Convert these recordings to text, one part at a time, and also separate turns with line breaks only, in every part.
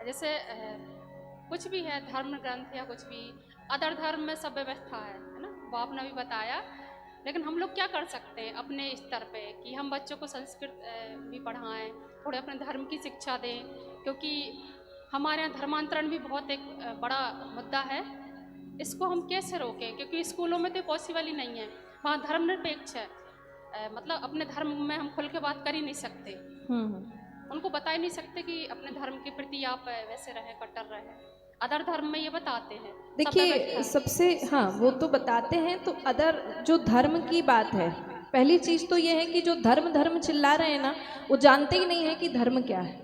जैसे कुछ भी है धर्म ग्रंथ या कुछ भी अदर धर्म में सब व्यवस्था है ना, वो आपने भी बताया। लेकिन हम लोग क्या कर सकते हैं अपने स्तर पे कि हम बच्चों को संस्कृत भी पढ़ाएं, थोड़े अपने धर्म की शिक्षा दें, क्योंकि हमारे यहाँ धर्मांतरण भी बहुत एक बड़ा मुद्दा है। इसको हम कैसे रोकें, क्योंकि स्कूलों में तो पॉसिबल ही नहीं है, वहाँ धर्मनिरपेक्ष है, मतलब अपने धर्म में हम खुल के बात कर ही नहीं सकते। उनको बता ही नहीं सकते कि अपने धर्म के प्रति आप वैसे रहें, कट्टर रहें। अदर धर्म में ये बताते हैं।
देखिए सबसे, हाँ वो तो बताते हैं, तो अदर जो धर्म की बात है, पहली चीज तो ये है कि जो धर्म धर्म चिल्ला रहे हैं ना, वो जानते ही नहीं है कि धर्म क्या है।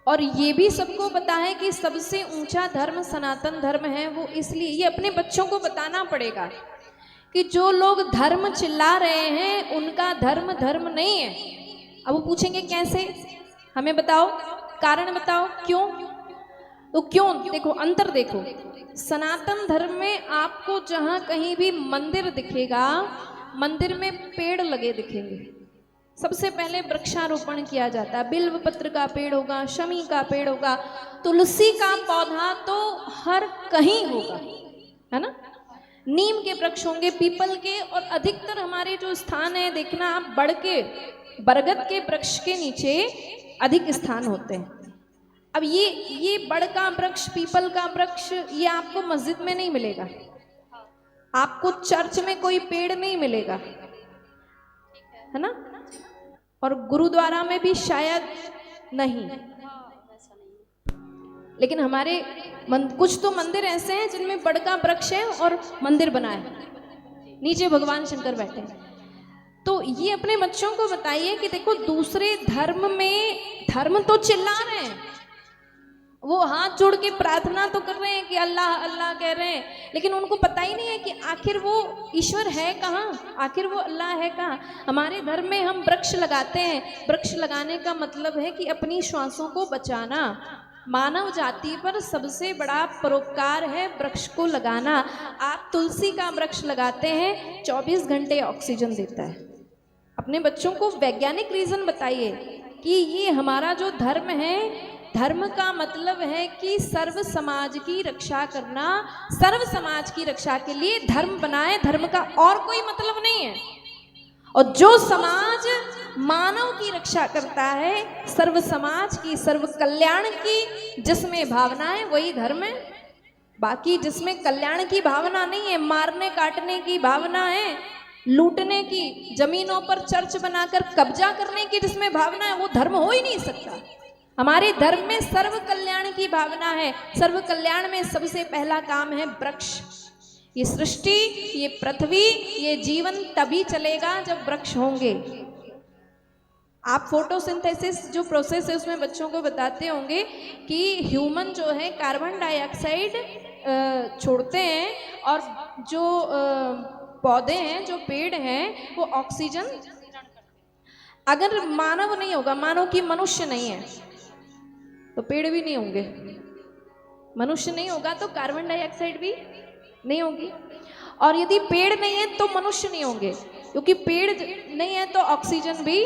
और ये भी सबको पता है कि सबसे ऊंचा धर्म सनातन धर्म है। वो इसलिए ये अपने बच्चों को बताना पड़ेगा कि जो लोग धर्म चिल्ला रहे हैं उनका धर्म धर्म नहीं है। अब वो पूछेंगे कैसे, हमें बताओ, कारण बताओ, क्यों? तो क्यों, देखो अंतर देखो, सनातन धर्म में आपको जहां कहीं भी मंदिर दिखेगा, मंदिर में पेड़ लगे दिखेंगे। सबसे पहले वृक्षारोपण किया जाता है, बिल्व पत्र का पेड़ होगा, शमी का पेड़ होगा, तुलसी का पौधा तो हर कहीं होगा, है ना। नीम के वृक्ष होंगे, पीपल के, और अधिकतर हमारे जो स्थान है देखना आप, बड़ के बरगद के वृक्ष के नीचे अधिक स्थान होते हैं। अब ये बड़ का वृक्ष, पीपल का वृक्ष, ये आपको मस्जिद में नहीं मिलेगा, आपको चर्च में कोई पेड़ नहीं मिलेगा, है ना, और गुरुद्वारा में भी शायद नहीं। लेकिन हमारे कुछ तो मंदिर ऐसे हैं जिनमें बड़ का वृक्ष है और मंदिर बना है, नीचे भगवान शंकर बैठे हैं। तो ये अपने बच्चों को बताइए कि देखो दूसरे धर्म में धर्म तो चिल्ला रहे हैं, वो हाथ जोड़ के प्रार्थना तो कर रहे हैं कि अल्लाह अल्लाह कह रहे हैं, लेकिन उनको पता ही नहीं है कि आखिर वो ईश्वर है कहाँ, आखिर वो अल्लाह है कहाँ। हमारे धर्म में हम वृक्ष लगाते हैं, वृक्ष लगाने का मतलब है कि अपनी श्वासों को बचाना। मानव जाति पर सबसे बड़ा परोपकार है वृक्ष को लगाना। आप तुलसी का वृक्ष लगाते हैं, 24 घंटे ऑक्सीजन देता है। अपने बच्चों को वैज्ञानिक रीजन बताइए कि ये हमारा जो धर्म है, धर्म का मतलब है कि सर्व समाज की रक्षा करना। सर्व समाज की रक्षा के लिए धर्म बनाए, धर्म का और कोई मतलब नहीं है। और जो समाज मानव की रक्षा करता है, सर्व समाज की, सर्व कल्याण की जिसमें भावना है, वही धर्म है। बाकी जिसमें कल्याण की भावना नहीं है, मारने काटने की भावना है, लूटने की, जमीनों पर चर्च बनाकर कब्जा करने की जिसमें भावना है, वो धर्म हो ही नहीं सकता। हमारे धर्म में सर्व कल्याण की भावना है। सर्व कल्याण में सबसे पहला काम है वृक्ष। ये सृष्टि, ये पृथ्वी, ये जीवन तभी चलेगा जब वृक्ष होंगे। आप फोटोसिंथेसिस जो प्रोसेस है उसमें बच्चों को बताते होंगे कि ह्यूमन जो है कार्बन डाइऑक्साइड छोड़ते हैं, और जो पौधे हैं, जो पेड़ हैं, वो ऑक्सीजन। अगर मानव नहीं होगा, मानो कि मनुष्य नहीं है, तो पेड़ भी नहीं होंगे। मनुष्य नहीं होगा तो कार्बन डाइऑक्साइड भी नहीं होगी, और यदि पेड़ नहीं है तो मनुष्य नहीं होंगे, क्योंकि पेड़ नहीं है तो ऑक्सीजन भी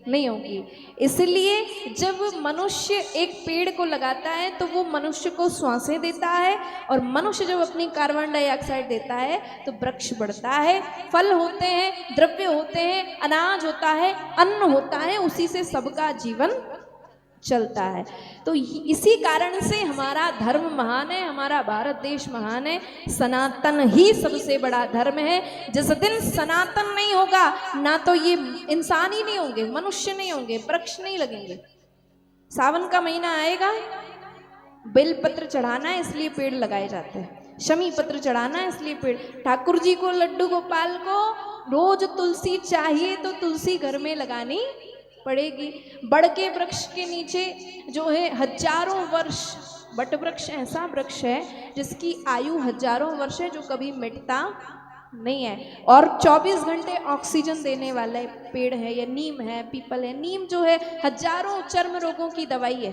नहीं होगी। इसलिए जब मनुष्य एक पेड़ को लगाता है तो वो मनुष्य को श्वासें देता है, और मनुष्य जब अपनी कार्बन डाइऑक्साइड देता है तो वृक्ष बढ़ता है, फल होते हैं, द्रव्य होते हैं, अनाज होता है, अन्न होता है, उसी से सबका जीवन चलता है। तो इसी कारण से हमारा धर्म महान है, हमारा भारत देश महान है। सनातन ही सबसे बड़ा धर्म है। जिस दिन सनातन नहीं होगा, ना तो ये इंसान ही नहीं होंगे, मनुष्य नहीं होंगे, वृक्ष नहीं लगेंगे। सावन का महीना आएगा, बेल पत्र चढ़ाना है इसलिए पेड़ लगाए जाते हैं, शमी पत्र चढ़ाना है इसलिए पेड़। ठाकुर जी को, लड्डू गोपाल को रोज तुलसी चाहिए तो तुलसी घर में लगानी पड़ेगी। बड़ के वृक्ष के नीचे जो है हजारों वर्ष, बट वृक्ष ऐसा वृक्ष है जिसकी आयु हजारों वर्ष है, जो कभी मिटता नहीं है, और 24 घंटे ऑक्सीजन देने वाला पेड़ है। या नीम है, पीपल है। नीम जो है हजारों चर्म रोगों की दवाई है।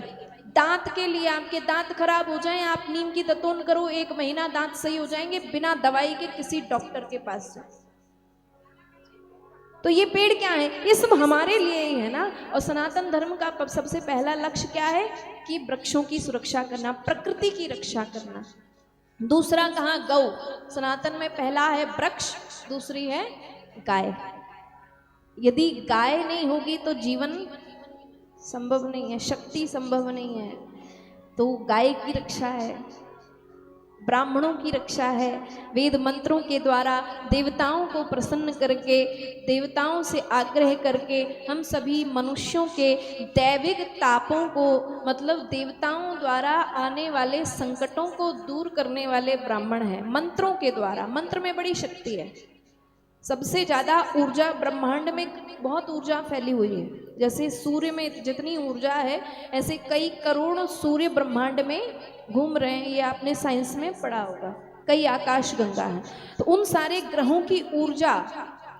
दांत के लिए, आपके दांत खराब हो जाएं, आप नीम की दतून करो, 1 महीना दांत सही हो जाएंगे बिना दवाई के, किसी डॉक्टर के पास जाए। तो ये पेड़ क्या है? ये सब हमारे लिए ही है ना। और सनातन धर्म का सबसे पहला लक्ष्य क्या है? कि वृक्षों की सुरक्षा करना, प्रकृति की रक्षा करना। दूसरा कहाँ? गौ। सनातन में पहला है वृक्ष, दूसरी है गाय। यदि गाय नहीं होगी तो जीवन संभव नहीं है, शक्ति संभव नहीं है। तो गाय की रक्षा है, ब्राह्मणों की रक्षा है। वेद मंत्रों के द्वारा देवताओं को प्रसन्न करके, देवताओं से आग्रह करके हम सभी मनुष्यों के दैविक तापों को, मतलब देवताओं द्वारा आने वाले संकटों को दूर करने वाले ब्राह्मण हैं। मंत्रों के द्वारा, मंत्र में बड़ी शक्ति है। सबसे ज्यादा ऊर्जा ब्रह्मांड में, बहुत ऊर्जा फैली हुई है। जैसे सूर्य में जितनी ऊर्जा है, ऐसे कई करोड़ सूर्य ब्रह्मांड में घूम रहे हैं। ये आपने साइंस में पढ़ा होगा। कई आकाश गंगा है। तो उन सारे ग्रहों की ऊर्जा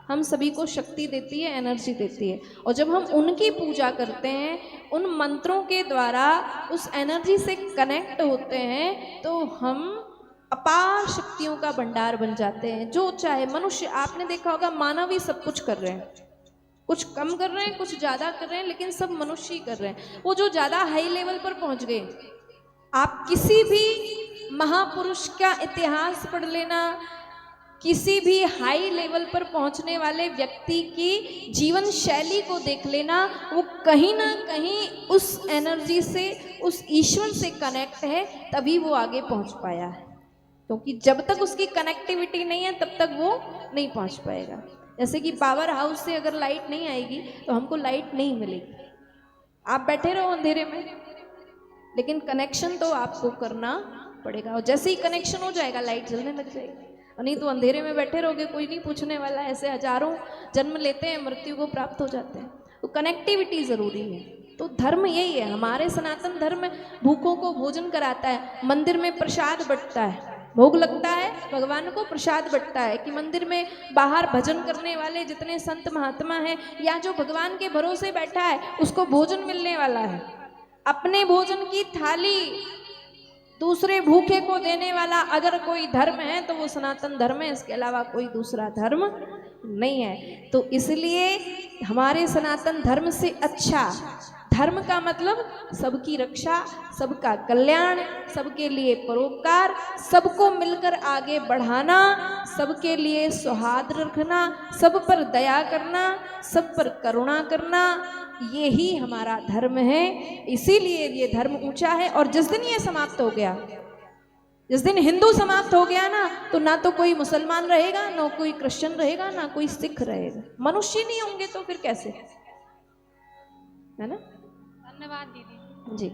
हम सभी को शक्ति देती है, एनर्जी देती है। और जब हम उनकी पूजा करते हैं, उन मंत्रों के द्वारा उस एनर्जी से कनेक्ट होते हैं, तो हम अपार शक्तियों का भंडार बन जाते हैं। जो चाहे मनुष्य, आपने देखा होगा मानव ही सब कुछ कर रहे हैं, कुछ कम कर रहे हैं, कुछ ज्यादा कर रहे हैं, लेकिन सब मनुष्य ही कर रहे हैं। वो जो ज्यादा हाई लेवल पर पहुंच गए, आप किसी भी महापुरुष का इतिहास पढ़ लेना, किसी भी हाई लेवल पर पहुंचने वाले व्यक्ति की जीवन शैली को देख लेना, वो कहीं ना कहीं उस एनर्जी से, उस ईश्वर से कनेक्ट है, तभी वो आगे पहुंच पाया है। क्योंकि जब तक उसकी कनेक्टिविटी नहीं है, तब तक वो नहीं पहुंच पाएगा। जैसे कि पावर हाउस से अगर लाइट नहीं आएगी तो हमको लाइट नहीं मिलेगी। आप बैठे रहो अंधेरे में, लेकिन कनेक्शन तो आपको करना पड़ेगा। और जैसे ही कनेक्शन हो जाएगा, लाइट जलने लग जाएगी। और नहीं तो अंधेरे में बैठे रहोगे, कोई नहीं पूछने वाला। ऐसे हजारों जन्म लेते हैं, मृत्यु को प्राप्त हो जाते हैं। तो कनेक्टिविटी जरूरी है। तो धर्म यही है। हमारे सनातन धर्म भूखों को भोजन कराता है, मंदिर में प्रसाद बंटता है, भोग लगता है, भगवान को प्रसाद बंटता है। कि मंदिर में बाहर भजन करने वाले जितने संत महात्मा हैं, या जो भगवान के भरोसे बैठा है, उसको भोजन मिलने वाला है। अपने भोजन की थाली दूसरे भूखे को देने वाला अगर कोई धर्म है तो वो सनातन धर्म है। इसके अलावा कोई दूसरा धर्म नहीं है। तो इसलिए हमारे सनातन धर्म से अच्छा, धर्म का मतलब सबकी रक्षा, सबका कल्याण, सबके लिए परोपकार, सबको मिलकर आगे बढ़ाना, सबके लिए सौहार्द रखना, सब पर दया करना, सब पर करुणा करना, यही हमारा धर्म है। इसीलिए ये धर्म ऊंचा है। और जिस दिन ये समाप्त हो गया, जिस दिन हिंदू समाप्त हो गया ना, तो ना तो कोई मुसलमान रहेगा, ना कोई क्रिश्चियन रहेगा, ना कोई सिख रहेगा। मनुष्य नहीं होंगे तो फिर कैसे, है ना।
धन्यवाद दीदी
जी।